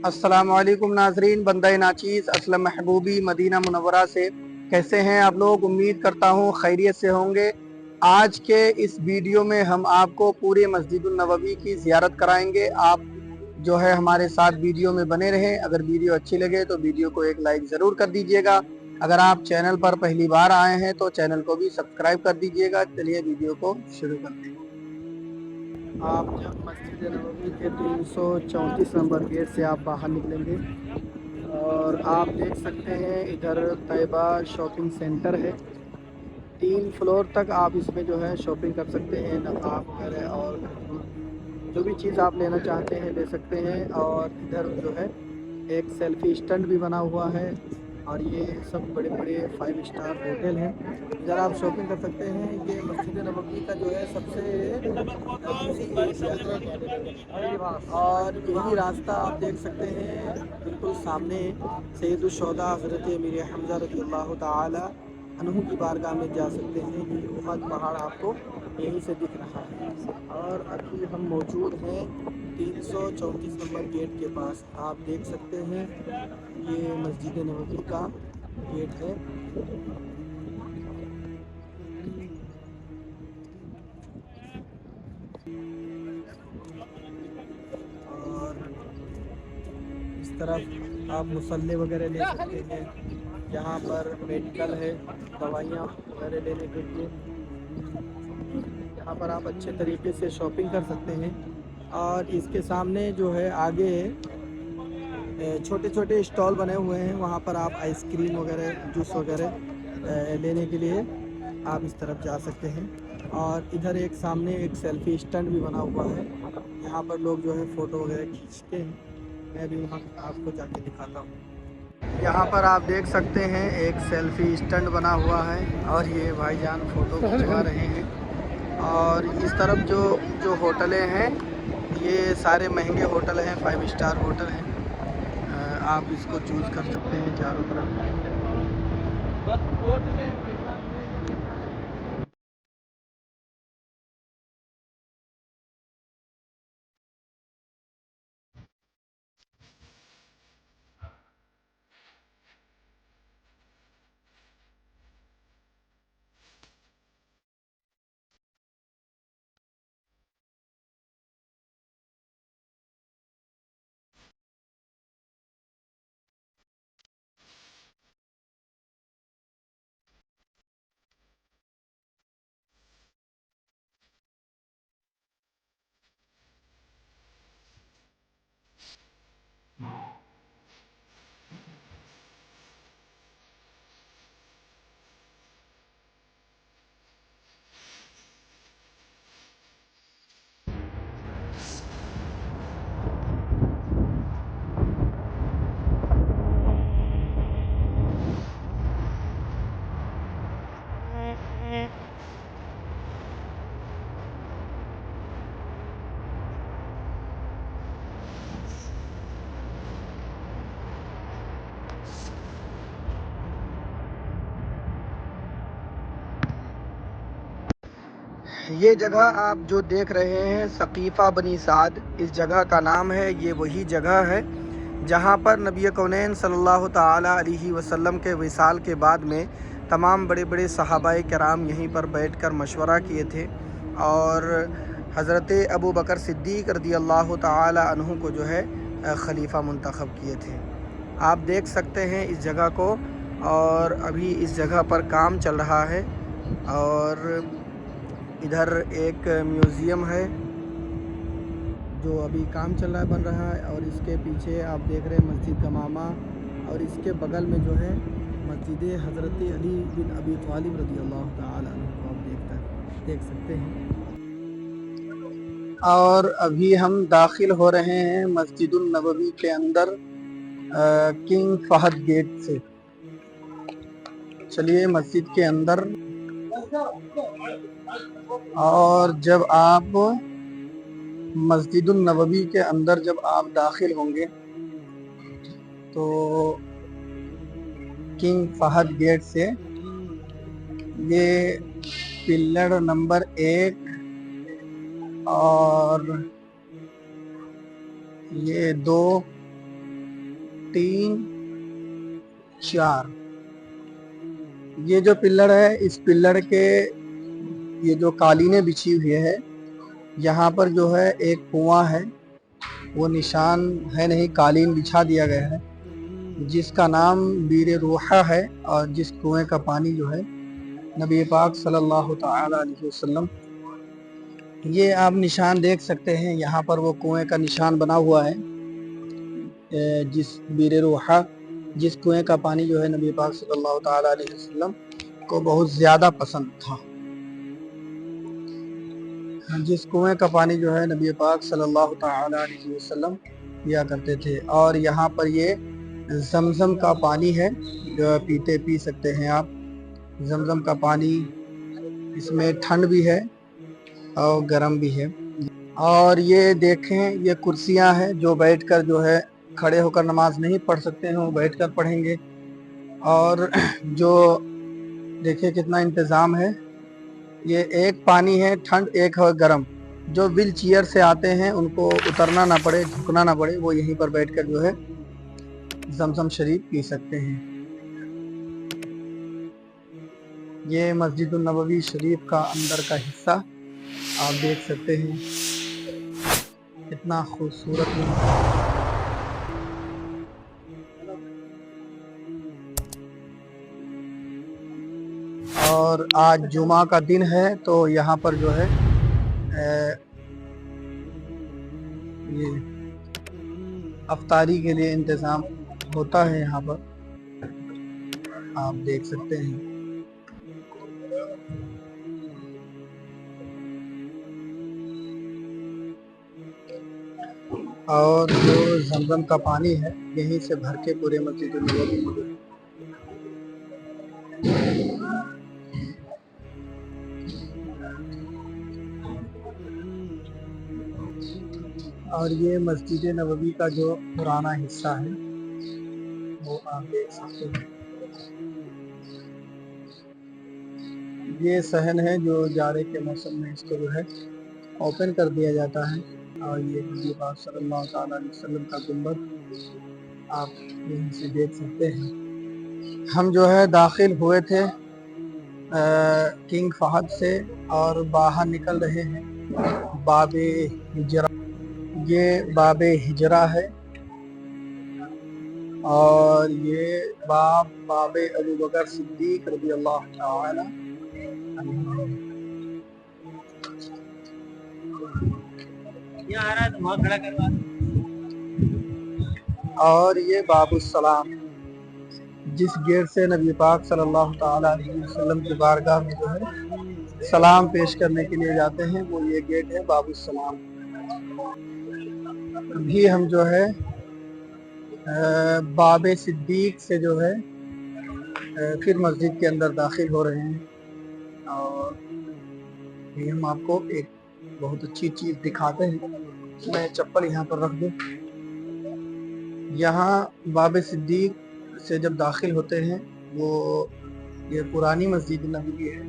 السلام علیکم ناظرین، بندہ ناچیز اسلم محبوبی مدینہ منورہ سے کیسے ہیں آپ لوگ؟ امید کرتا ہوں خیریت سے ہوں گے۔ آج کے اس ویڈیو میں ہم آپ کو پورے مسجد النبوی کی زیارت کرائیں گے۔ آپ جو ہے ہمارے ساتھ ویڈیو میں بنے رہیں۔ اگر ویڈیو اچھی لگے تو ویڈیو کو ایک لائک ضرور کر دیجئے گا۔ اگر آپ چینل پر پہلی بار آئے ہیں تو چینل کو بھی سبسکرائب کر دیجئے گا۔ چلیے ویڈیو کو شروع کرتے ہیں۔ آپ جب مسجد نبوی کے 334 نمبر گیٹ سے آپ باہر نکلیں گے اور آپ دیکھ سکتے ہیں ادھر طیبہ شاپنگ سینٹر ہے۔ 3 فلور تک آپ اس میں جو ہے شاپنگ کر سکتے ہیں، نقاب وغیرہ اور جو بھی چیز آپ لینا چاہتے ہیں لے سکتے ہیں۔ اور ادھر جو ہے ایک سیلفی اسٹینڈ بھی بنا ہوا ہے، اور یہ سب بڑے بڑے 5 اسٹار ہوٹل ہیں۔ ادھر آپ شاپنگ کر سکتے ہیں۔ یہ مسجد نبوی کا جو ہے سب سے اور یہی راستہ آپ دیکھ سکتے ہیں بالکل سامنے سید الشہداء حضرت امیر حمزہ رضی اللہ تعالی عنہ کی بارگاہ میں جا سکتے ہیں۔ یہ احد پہاڑ آپ کو یہیں سے دکھ رہا ہے، اور ابھی ہم موجود ہیں 334 نمبر گیٹ کے پاس۔ آپ دیکھ سکتے ہیں یہ مسجد نبوی کا گیٹ ہے۔ اور اس طرف آپ مصلی وغیرہ لے سکتے ہیں، یہاں پر میڈیکل ہے، دوائیاں وغیرہ لینے کے لیے۔ یہاں پر آپ اچھے طریقے سے شاپنگ کر سکتے ہیں۔ اور اس کے سامنے جو ہے آگے چھوٹے چھوٹے اسٹال بنے ہوئے ہیں، وہاں پر آپ آئس کریم وغیرہ جوس وغیرہ لینے کے لیے آپ اس طرف جا سکتے ہیں۔ اور ادھر ایک سامنے ایک سیلفی اسٹینڈ بھی بنا ہوا ہے، یہاں پر لوگ جو ہے فوٹو وغیرہ کھینچتے ہیں۔ میں بھی وہاں آپ کو جا کے دکھاتا ہوں۔ یہاں پر آپ دیکھ سکتے ہیں ایک سیلفی اسٹینڈ بنا ہوا ہے، اور یہ بھائی جان فوٹو کھنچوا رہے ہیں۔ اور اس طرف جو ہوٹلیں ہیں یہ سارے مہنگے ہوٹل ہیں، 5 اسٹار ہوٹل ہیں۔ آپ اس کو چوز کر سکتے ہیں چاروں طرف۔ یہ جگہ آپ جو دیکھ رہے ہیں سقیفہ بنی سعد، اس جگہ کا نام ہے۔ یہ وہی جگہ ہے جہاں پر نبی کونین صلی اللہ تعالی علیہ وسلم کے وصال کے بعد میں تمام بڑے بڑے صحابہ کرام یہیں پر بیٹھ کر مشورہ کیے تھے، اور حضرت ابو بکر صدیق رضی اللہ تعالی عنہ کو جو ہے خلیفہ منتخب کیے تھے۔ آپ دیکھ سکتے ہیں اس جگہ کو، اور ابھی اس جگہ پر کام چل رہا ہے۔ اور ادھر ایک میوزیم ہے جو ابھی کام چل رہا ہے، بن رہا ہے۔ اور اس کے پیچھے آپ دیکھ رہے ہیں مسجد گمامہ، اور اس کے بغل میں جو ہے مسجد حضرت علی بن ابی طالب رضی اللہ تعالی عنہ کو آپ دیکھ سکتے ہیں۔ اور ابھی ہم داخل ہو رہے ہیں مسجد النبوی کے اندر کنگ فہد گیٹ سے۔ چلیے مسجد کے اندر، اور جب آپ مسجد النبوی کے اندر جب آپ داخل ہوں گے تو کنگ فہد گیٹ سے یہ پلر نمبر 1 اور یہ 2 3 4 ये जो पिल्लर है, इस पिल्लर के ये जो कालीनें बिछी हुई है, यहाँ पर जो है एक कुआं है, वो निशान है नहीं, कालीन बिछा दिया गया है, जिसका नाम बीर रूहा है। और जिस कुएं का पानी जो है नबी पाक सल्लल्लाहु ताला अलैहि वसल्लम, ये आप निशान देख सकते हैं, यहाँ पर वो कुएं का निशान बना हुआ है, जिस बीर रूहा, जिस कुएं का पानी जो है नबी पाक सल्लल्लाहु ताला अलैहि वसल्लम को बहुत ज़्यादा पसंद था। जिस कुएं का पानी जो है नबी पाक सल्लल्लाहु ताला अलैहि वसल्लम पिया करते थे। और यहाँ पर ये जमजम का पानी है, जो पी सकते हैं आप। जमजम का पानी, इसमें ठंड भी है और गर्म भी है। और ये देखें, ये कुर्सियां हैं, जो बैठकर जो है, खड़े होकर नमाज नहीं पढ़ सकते हैं वो बैठकर पढ़ेंगे। और जो देखिए कितना इंतज़ाम है, ये एक पानी है ठंड, एक है गर्म। जो व्हील चेयर से आते हैं उनको उतरना ना पड़े, झुकना ना पड़े, वो यहीं पर बैठकर जो है जमजम शरीफ पी सकते हैं। ये मस्जिद नबवी शरीफ का अंदर का हिस्सा आप देख सकते हैं, कितना खूबसूरत है। और आज जुमा का दिन है, तो यहाँ पर जो है ये अफ्तारी के लिए इंतज़ाम होता है, यहाँ पर आप देख सकते हैं। और जो जमजम का पानी है, यहीं से भर के पूरे मस्जिद नबवी में। और ये मस्जिद नबवी का जो पुराना हिस्सा है, वो आप देख सकते हैं। ये सहन है जो जाड़े के मौसम में इसको जो है ओपन कर दिया जाता है। और ये नबी पाक सल्लल्लाहु अलैहि वसल्लम का गुंबद आप यहीं से देख सकते हैं। हम जो है दाखिल हुए थे किंग फहद से और बाहर निकल रहे हैं बाबे हिजरा। ये बाबे हिजरा है और ये बाबे अबू बकर सिद्दीक रज़ी अल्लाह ताला अन्हु। यहाँ आ रहा है तो वहाँ खड़ा करवा। और ये बाबुस्सलाम, जिस गेट से नबी पाक सल्लल्लाहु ताला अलैहि वसल्लम की बारगाह में जो है सलाम पेश करने के लिए जाते हैं, वो ये गेट है बाबुस्सलाम। अभी हम जो है बाबे सिद्दीक से जो है फिर मस्जिद के अंदर दाखिल हो रहे हैं। और ये हम आपको एक बहुत अच्छी चीज़ दिखाते हैं। मैं चप्पल यहाँ पर रख दूँ। यहाँ बाबे सिद्दीक से जब दाखिल होते हैं, वो ये पुरानी मस्जिद नबवी है,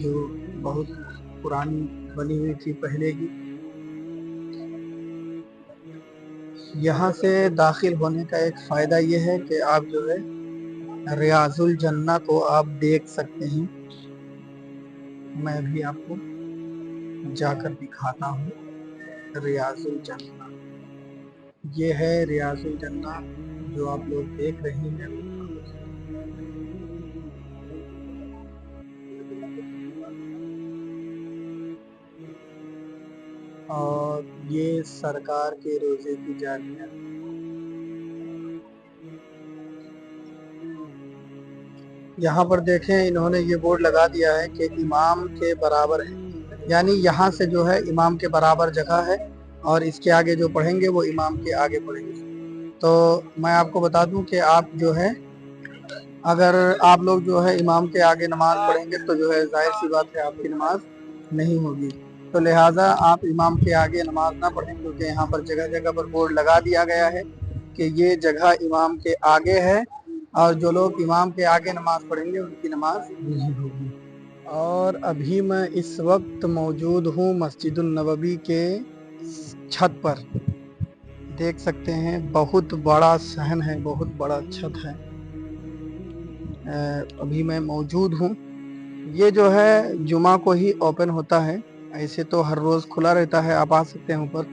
जो बहुत पुरानी बनी हुई थी पहले की। यहाँ से दाखिल होने का एक फ़ायदा ये है कि आप जो है रियाजुल जन्ना को आप देख सकते हैं। मैं भी आपको जाकर दिखाता हूँ रियाजुल जन्ना। ये है रियाजुल जन्ना जो आप लोग देख रहे हैं। और ये सरकार के रोज़े की जालियाँ। यहाँ पर देखें, इन्होंने ये बोर्ड लगा दिया है कि इमाम के बराबर है, यानी यहाँ से जो है इमाम के बराबर जगह है और इसके आगे जो पढ़ेंगे वो इमाम के आगे पढ़ेंगे। तो मैं आपको बता दूं कि आप जो है, अगर आप लोग जो है इमाम के आगे नमाज पढ़ेंगे तो जो है जाहिर सी बात है आपकी नमाज नहीं होगी। तो लिहाजा आप इमाम के आगे नमाज ना पढ़ें, क्योंकि यहाँ पर जगह जगह पर बोर्ड लगा दिया गया है कि ये जगह इमाम के आगे है और जो लोग इमाम के आगे नमाज पढ़ेंगे उनकी नमाज नहीं होगी। और अभी मैं इस वक्त मौजूद हूँ मस्जिद नबवी के छत पर। देख सकते हैं बहुत बड़ा सहन है, बहुत बड़ा छत है। अभी मैं मौजूद हूँ। ये जो है जुमा को ही ओपन होता है, ऐसे तो हर रोज़ खुला रहता है, आप आ सकते हैं ऊपर,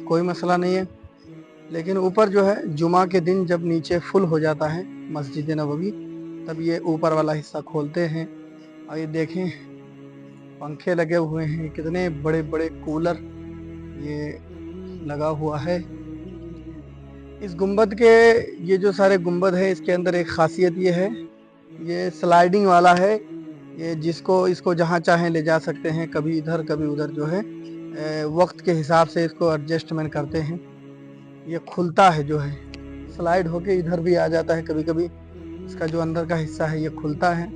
कोई मसला नहीं है। लेकिन ऊपर जो है जुमा के दिन जब नीचे फुल हो जाता है मस्जिद नबवी, तब ये ऊपर वाला हिस्सा खोलते हैं। और ये देखें पंखे लगे हुए हैं, कितने बड़े बड़े कूलर ये लगा हुआ है। इस गुंबद के, ये जो सारे गुंबद है, इसके अंदर एक खासियत ये है, ये स्लाइडिंग वाला है। ये इसको जहाँ चाहें ले जा सकते हैं, कभी इधर कभी उधर जो है वक्त के हिसाब से इसको एडजस्टमेंट करते हैं। ये खुलता है, जो है स्लाइड होके इधर भी आ जाता है कभी कभी। इसका जो अंदर का हिस्सा है ये खुलता है।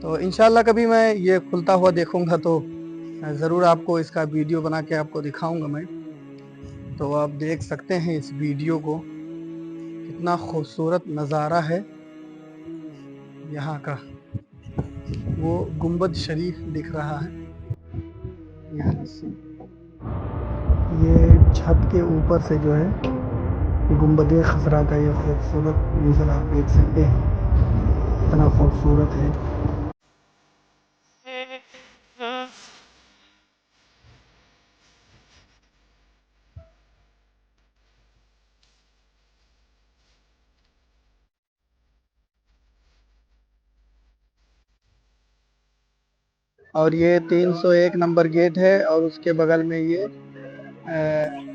तो इंशाल्लाह कभी मैं ये खुलता हुआ देखूंगा तो ज़रूर आपको इसका वीडियो बना के आपको दिखाऊंगा मैं। तो आप देख सकते हैं इस वीडियो को, कितना खूबसूरत नज़ारा है यहाँ का। वो गुंबद शरीफ दिख रहा है यहाँ से, ये छत के ऊपर से जो है गुंबद खसरा का ये खूबसूरत मंजर आप देख सकते हैं, इतना खूबसूरत है। और ये 301 नंबर गेट है, और उसके बगल में ये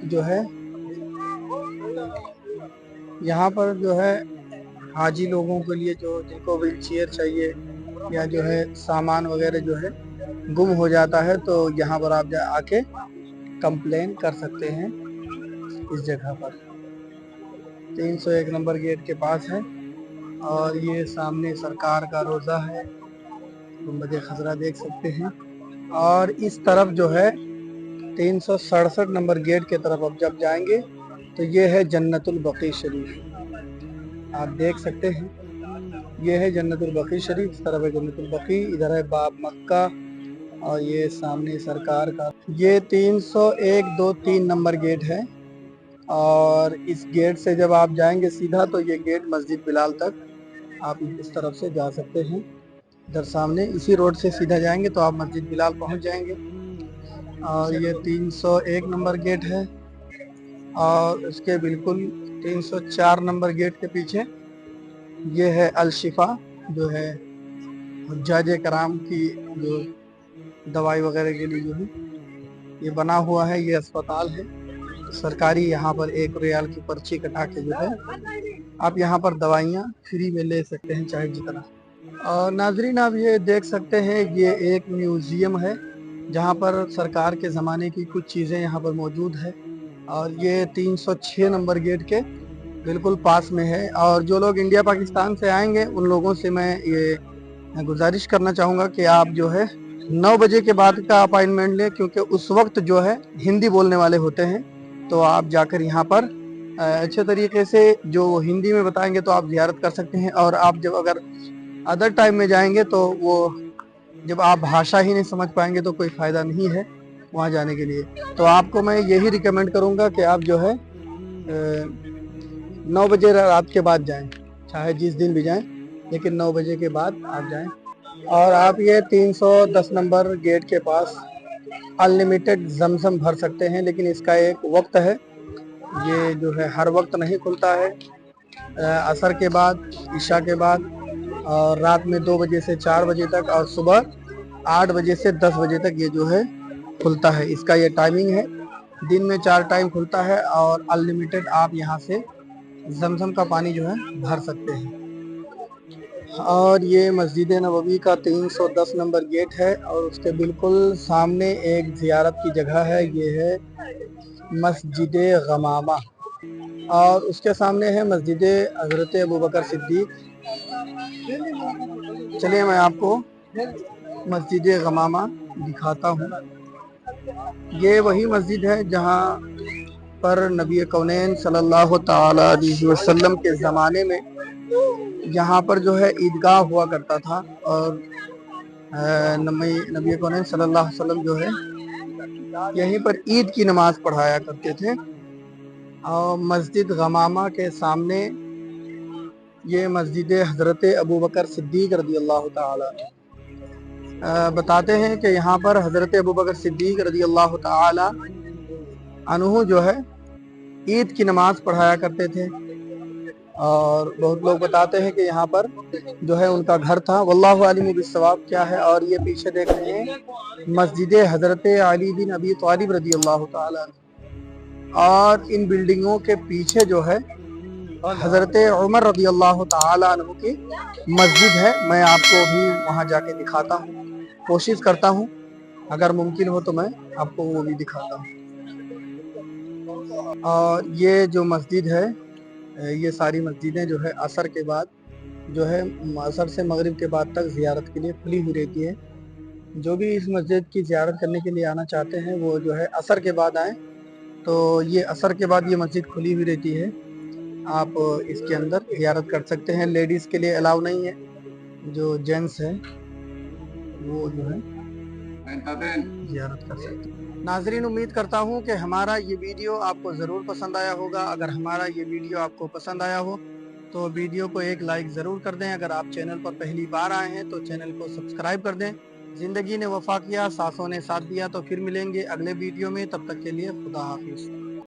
जो है यहाँ पर जो है हाजी लोगों के लिए, जो जिनको व्हील चेयर चाहिए या जो है सामान वगैरह जो है गुम हो जाता है, तो यहाँ पर आप आके कंप्लेन कर सकते हैं इस जगह पर। 301 नंबर गेट के पास है। और ये सामने सरकार का रोज़ा है, गुंबद खजरा देख सकते हैं। और इस तरफ जो है 367 नंबर गेट के तरफ अब जब जाएंगे तो ये है जन्नतुल बकी शरीफ, आप देख सकते हैं। ये है जन्नतुल बकी शरीफ, इस तरफ है जन्नतुल बकी, इधर है बाब मक्का, और ये सामने सरकार का। ये 301 2 3 नंबर गेट है। और इस गेट से जब आप जाएंगे सीधा तो ये गेट मस्जिद बिलाल तक आप इस तरफ से जा सकते हैं। इधर सामने इसी रोड से सीधा जाएंगे तो आप मस्जिद बिलाल पहुंच जाएंगे। और ये 301 नंबर गेट है। और उसके बिल्कुल 304 नंबर गेट के पीछे ये है अल शिफा, जो है हुज्जाज कराम की जो दवाई वगैरह के लिए जो है ये बना हुआ है, ये अस्पताल है सरकारी। यहाँ पर 1 रियाल की पर्ची कटा के जो है आप यहाँ पर दवाइयाँ फ्री में ले सकते हैं, चाहे जितना। और नाजरीन आप ये देख सकते हैं, ये एक म्यूज़ियम है जहाँ पर सरकार के ज़माने की कुछ चीज़ें यहाँ पर मौजूद है। और ये 306 नंबर गेट के बिल्कुल पास में है। और जो लोग इंडिया पाकिस्तान से आएंगे उन लोगों से मैं ये गुजारिश करना चाहूँगा कि आप जो है 9 बजे के बाद का अपॉइंटमेंट लें, क्योंकि उस वक्त जो है हिंदी बोलने वाले होते हैं। तो आप जाकर यहाँ पर अच्छे तरीके से जो हिंदी में बताएंगे तो आप ज़ियारत कर सकते हैं। और आप जब अगर अदर टाइम में जाएंगे तो वो जब आप भाषा ही नहीं समझ पाएंगे तो कोई फ़ायदा नहीं है वहाँ जाने के लिए। तो आपको मैं यही रिकमेंड करूँगा कि आप जो है 9 बजे रात के बाद जाएं, चाहे जिस दिन भी जाएं, लेकिन 9 बजे के बाद आप जाएं। और आप ये 310 नंबर गेट के पास अनलिमिटेड जमजम भर सकते हैं, लेकिन इसका एक वक्त है, ये जो है हर वक्त नहीं खुलता है। असर के बाद, इशा के बाद, और रात में 2 बजे से 4 बजे तक, और सुबह 8 बजे से 10 बजे तक ये जो है खुलता है। इसका ये टाइमिंग है, दिन में 4 टाइम खुलता है। और अनलिमिटेड आप यहाँ से जमजम का पानी जो है भर सकते हैं। और ये मस्जिद नबवी का 310 नंबर गेट है। और उसके बिल्कुल सामने एक ज़ियारत की जगह है, ये है मस्जिद गमामा। और उसके सामने है मस्जिद हज़रत अबू बकर सिद्दीक। चलिए मैं आपको मस्जिद गमामा दिखाता हूँ। ये वही मस्जिद है जहाँ पर नबी कौनैन सल्लल्लाहु ताला अलैहि वसल्लम के ज़माने में यहाँ पर जो है ईदगाह हुआ करता था। और नबी कौनैन सल्लल्लाहु अलैहि वसल्लम जो है यहीं पर ईद की नमाज पढ़ाया करते थे। और मस्जिद गमामा के सामने ये मस्जिद हज़रत अबू बकर सिद्दीक़ रज़ी अल्लाह ताला बताते हैं कि यहाँ पर हज़रत अबू बकर सिद्दीक़ रज़ी अल्लाह ताला अन्हु जो है ईद की नमाज पढ़ाया करते थे। और बहुत लोग बताते हैं कि यहाँ पर जो है उनका घर था। वल्लाहु आलिम बिस्सवाब क्या है। और ये पीछे देख रहे हैं मस्जिद हज़रत अली बिन अबी तालिब रज़ी अल्लाह ताला। और इन बिल्डिंगों के पीछे जो है हज़रत उमर रज़ी अल्लाह ताला अन्हु की मस्जिद है। मैं आपको भी वहाँ जाके दिखाता हूँ, कोशिश करता हूँ, अगर मुमकिन हो तो मैं आपको वो भी दिखाता हूँ। और ये जो मस्जिद है, ये सारी मस्जिदें जो है असर के बाद जो है असर से मगरिब के बाद तक ज़ियारत के लिए खुली हुई रहती है। जो भी इस मस्जिद की ज़ियारत करने के लिए आना चाहते हैं वो जो है असर के बाद आएँ। तो ये असर के बाद ये मस्जिद खुली हुई रहती है, आप इसके अंदर ज़ियारत कर सकते हैं। लेडीज़ के लिए अलाउ नहीं है, जो जेंट्स है वो जो है ज़ियारत कर सकते हैं। नाज़रीन, उम्मीद करता हूँ कि हमारा ये वीडियो आपको ज़रूर पसंद आया होगा। अगर हमारा ये वीडियो आपको पसंद आया हो तो वीडियो को एक लाइक ज़रूर कर दें। अगर आप चैनल पर पहली बार आए हैं तो चैनल को सब्सक्राइब कर दें। ज़िंदगी ने वफ़ा किया, सांसों ने साथ दिया। तो फिर मिलेंगे अगले वीडियो में, तब तक के लिए खुदा हाफिज़।